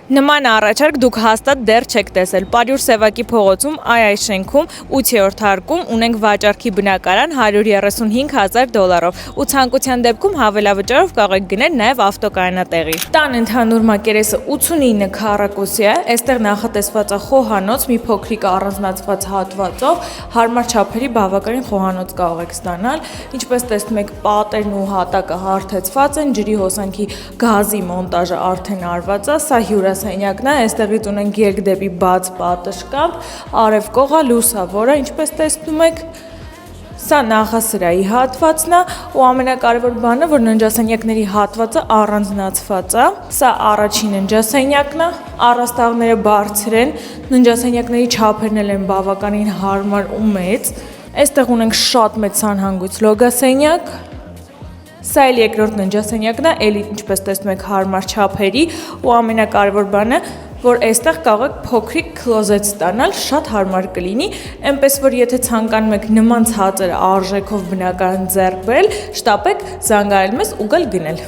Նման առաջարկ դուք հաստատ դեռ չեք տեսել։ Պարյուր Սևակի փողոցում այս շենքում 8-րդ հարկում ունենք վաճառքի բնակարան $135,000 ու ցանկության դեպքում հավելավճարով կարող եք գնել նաև ավտոկայանատեղի։ Տան ընդհանուր մակերեսը 89 քառակուսի է, այստեղ նախատեսված է խոհանոց, մի փոքրիկ առանձնացված հատվածով, հարմար չափերի բավականին խոհանոց կարող եք ստանալ։ Ինչպես տեսնում եք, պատերն ու հատակը հարթեցված են, ջրի հոսանքի գազի մոնտաժը արդեն արված է, սա հյուրասենյակն է, այստեղից ունենք երկդեպի բաց պատշգամբ, արև կողը լուսավոր է, ինչպես տեսնում եք, սա նախասրահի հատվածն է ու ամենակարևոր բանը, որ ննջասենյակների հատվածը առանձնացված է, սա առաջին ննջասենյակն է, առաստաղները բարձր են, ննջասենյակների չափերն են բավականին հարմար ու մեծ, այստեղ ունենք շատ մեծ սանհանգույց լոգասենյակ, սա էլ երկրորդ ննջասենյակն է, էլի ինչպես տեսնում եք հարմար չափերի ու ամենակարևոր բանը, որ այստեղ կարող եք փոքրիկ քլոզետ ստանալ, շատ հարմար կլինի, այնպես որ եթե ցանկանում եք նման ցածր արժեքով բնակարան ձեռք բերել, շտապեք զանգահարել մեզ ու գալ գնել։